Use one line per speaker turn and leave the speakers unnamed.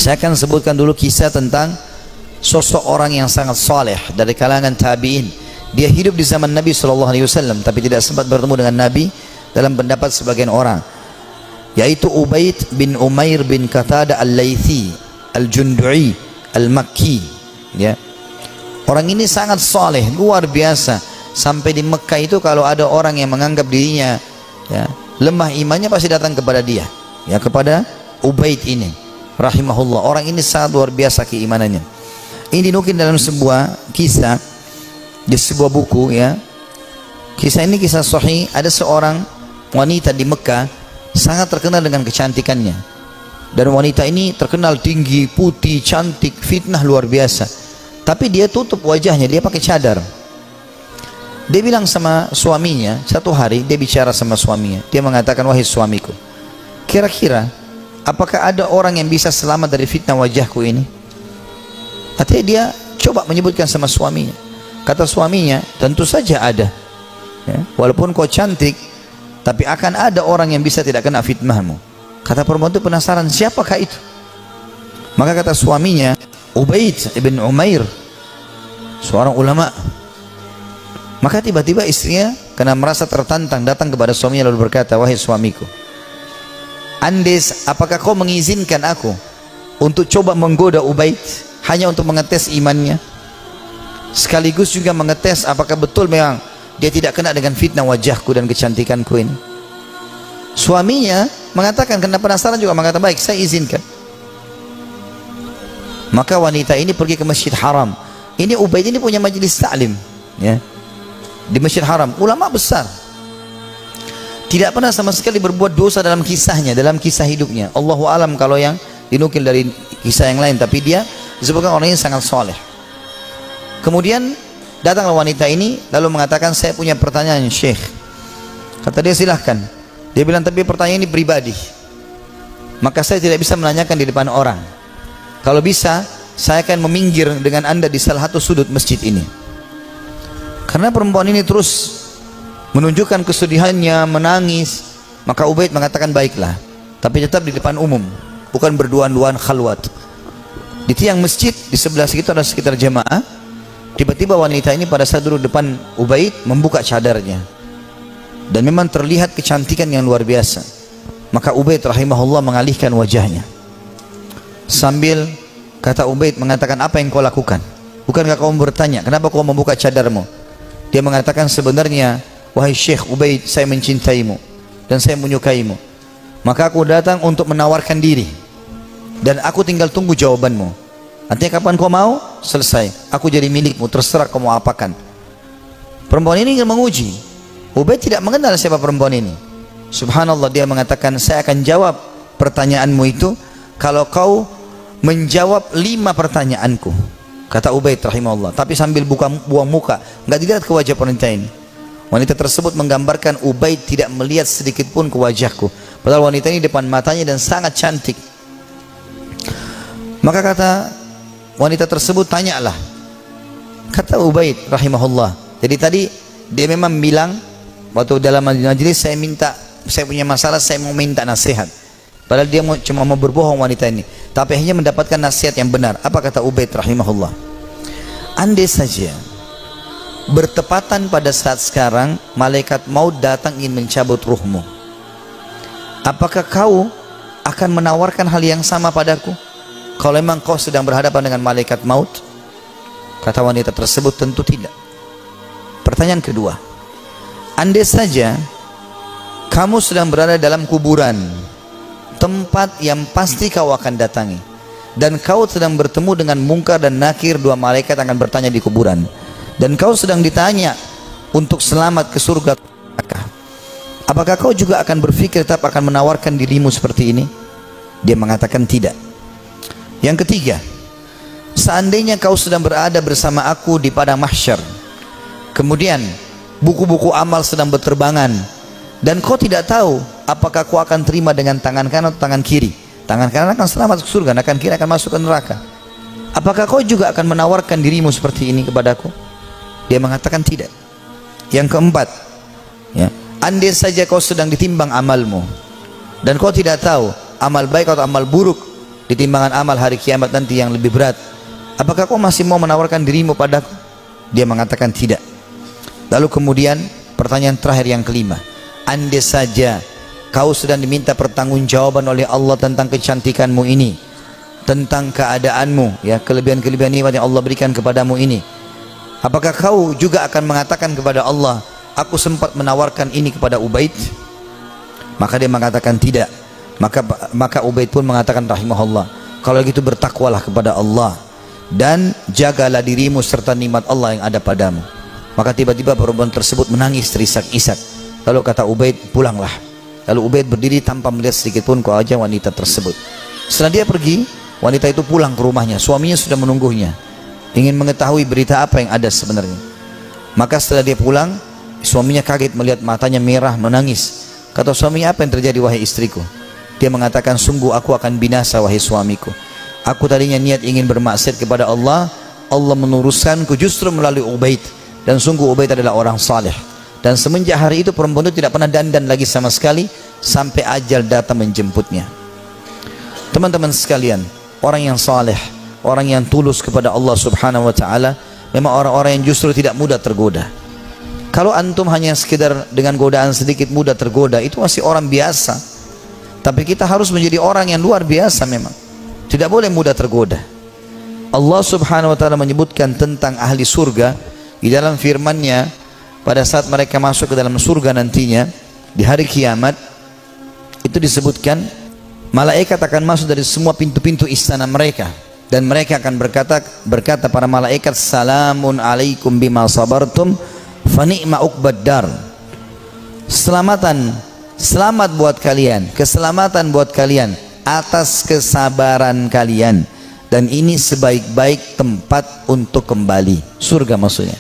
Saya akan sebutkan dulu kisah tentang sosok orang yang sangat saleh dari kalangan tabi'in. Dia hidup di zaman Nabi SAW, tapi tidak sempat bertemu dengan Nabi dalam pendapat sebagian orang, yaitu Ubaid bin Umair bin Qatadah al-Laythi al-Jundu'i al-Makki. Ya. Orang ini sangat saleh, luar biasa. Sampai di Mekah itu kalau ada orang yang menganggap dirinya lemah imannya, pasti datang kepada dia, kepada Ubaid ini rahimahullah. Orang ini sangat luar biasa keimanannya. Ini dinukil dalam sebuah kisah di sebuah buku. Kisah ini kisah sahih. Ada seorang wanita di Mekah sangat terkenal dengan kecantikannya, dan wanita ini terkenal tinggi, putih, cantik, fitnah luar biasa. Tapi dia tutup wajahnya, dia pakai cadar. Dia bilang sama suaminya, satu hari dia bicara sama suaminya, dia mengatakan, wahai suamiku, kira-kira apakah ada orang yang bisa selamat dari fitnah wajahku ini? Artinya dia coba menyebutkan sama suaminya. Kata suaminya, tentu saja ada. Walaupun kau cantik, tapi akan ada orang yang bisa tidak kena fitnahmu. Kata perempuan itu penasaran, siapakah itu? Maka kata suaminya, Ubaid ibn Umair, seorang ulama. Maka tiba-tiba istrinya karena merasa tertantang datang kepada suaminya lalu berkata, wahai suamiku, Andes, apakah kau mengizinkan aku untuk coba menggoda Ubaid hanya untuk mengetes imannya, sekaligus juga mengetes apakah betul memang dia tidak kena dengan fitnah wajahku dan kecantikanku ini? Suaminya mengatakan, karena penasaran juga mengatakan, baik, saya izinkan. Maka wanita ini pergi ke Masjid Haram. Ini Ubaid ini punya majelis ta'lim, di Masjid Haram, ulama besar, tidak pernah sama sekali berbuat dosa dalam kisahnya, dalam kisah hidupnya. Allahu alam kalau yang dinukil dari kisah yang lain, tapi dia disebutkan orang ini sangat soleh. Kemudian datanglah wanita ini lalu mengatakan, saya punya pertanyaan Syekh. Kata dia, silahkan. Dia bilang, tapi pertanyaan ini pribadi, maka saya tidak bisa menanyakan di depan orang. Kalau bisa, saya akan meminggir dengan anda di salah satu sudut masjid ini. Karena perempuan ini terus menunjukkan kesedihannya, menangis. Maka Ubaid mengatakan, baiklah, tapi tetap di depan umum, bukan berduaan-duaan khalwat. Di tiang masjid di sebelah situ ada sekitar jemaah. Tiba-tiba wanita ini pada saat duduk depan Ubaid membuka cadarnya, dan memang terlihat kecantikan yang luar biasa. Maka Ubaid rahimahullah mengalihkan wajahnya sambil kata Ubaid mengatakan, apa yang kau lakukan? Bukankah kau bertanya, kenapa kau membuka cadarmu? Dia mengatakan, sebenarnya wahai Syekh Ubaid, saya mencintaimu dan saya menyukaimu. Maka aku datang untuk menawarkan diri, dan aku tinggal tunggu jawabanmu. Artinya kapan kau mau, selesai, aku jadi milikmu, terserah kau mau apakan. Perempuan ini ingin menguji. Ubaid tidak mengenal siapa perempuan ini. Subhanallah, dia mengatakan, saya akan jawab pertanyaanmu itu kalau kau menjawab 5 pertanyaanku. Kata Ubaid rahimahullah, tapi sambil buang muka, nggak dilihat ke wajah wanita ini. Wanita tersebut menggambarkan, Ubaid tidak melihat sedikit pun ke wajahku, padahal wanita ini depan matanya dan sangat cantik. Maka kata wanita tersebut, tanyalah. Kata Ubaid rahimahullah, jadi tadi dia memang bilang waktu dalam majelis, saya punya masalah, saya mau minta nasihat. Padahal dia cuma mau berbohong wanita ini, tapi hanya mendapatkan nasihat yang benar. Apa kata Ubaid rahimahullah? Andai saja bertepatan pada saat sekarang malaikat maut datang ingin mencabut ruhmu, apakah kau akan menawarkan hal yang sama padaku kalau memang kau sedang berhadapan dengan malaikat maut? Kata wanita tersebut, tentu tidak. Pertanyaan kedua, andai saja kamu sedang berada dalam kuburan, tempat yang pasti kau akan datangi, dan kau sedang bertemu dengan Munkar dan Nakir, 2 malaikat akan bertanya di kuburan, dan kau sedang ditanya untuk selamat ke surga, apakah kau juga akan berpikir tetap akan menawarkan dirimu seperti ini? Dia mengatakan tidak. Yang ketiga, seandainya kau sedang berada bersama aku di padang mahsyar, kemudian buku-buku amal sedang berterbangan, dan kau tidak tahu apakah kau akan terima dengan tangan kanan atau tangan kiri. Tangan kanan akan selamat ke surga, tangan kiri akan masuk ke neraka. Apakah kau juga akan menawarkan dirimu seperti ini kepadaku? Dia mengatakan tidak. Yang keempat, andai saja kau sedang ditimbang amalmu, dan kau tidak tahu amal baik atau amal buruk di timbangan amal hari kiamat nanti yang lebih berat. Apakah kau masih mau menawarkan dirimu padaku? Dia mengatakan tidak. Lalu kemudian pertanyaan terakhir yang kelima, andai saja kau sedang diminta pertanggungjawaban oleh Allah tentang kecantikanmu ini, tentang keadaanmu, ya, kelebihan-kelebihan nikmat yang Allah berikan kepadamu ini, apakah kau juga akan mengatakan kepada Allah, aku sempat menawarkan ini kepada Ubaid? Maka dia mengatakan tidak. Maka Ubaid pun mengatakan rahimahullah, kalau gitu bertakwalah kepada Allah dan jagalah dirimu serta nikmat Allah yang ada padamu. Maka tiba-tiba perempuan tersebut menangis terisak-isak. Lalu kata Ubaid, pulanglah. Lalu Ubaid berdiri tanpa melihat sedikit pun ke wajah wanita tersebut. Setelah dia pergi, wanita itu pulang ke rumahnya. Suaminya sudah menunggunya, ingin mengetahui berita apa yang ada sebenarnya. Maka setelah dia pulang, suaminya kaget melihat matanya merah menangis. Kata suaminya, apa yang terjadi wahai istriku? Dia mengatakan, sungguh aku akan binasa wahai suamiku. Aku tadinya niat ingin bermaksiat kepada Allah, Allah menuruskanku justru melalui Ubaid. Dan sungguh Ubaid adalah orang saleh. Dan semenjak hari itu perempuan itu tidak pernah dandan lagi sama sekali sampai ajal datang menjemputnya. Teman-teman sekalian, orang yang saleh, orang yang tulus kepada Allah Subhanahu wa taala, memang orang-orang yang justru tidak mudah tergoda. Kalau antum hanya sekedar dengan godaan sedikit mudah tergoda, itu masih orang biasa. Tapi kita harus menjadi orang yang luar biasa memang. Tidak boleh mudah tergoda. Allah Subhanahu wa taala menyebutkan tentang ahli surga di dalam firman-Nya pada saat mereka masuk ke dalam surga nantinya di hari kiamat. Itu disebutkan malaikat akan masuk dari semua pintu-pintu istana mereka dan mereka akan berkata para malaikat, salamun alaikum bima sabartum fa ni'ma uqbad dar. Selamat buat kalian, keselamatan buat kalian atas kesabaran kalian, dan ini sebaik-baik tempat untuk kembali, surga maksudnya.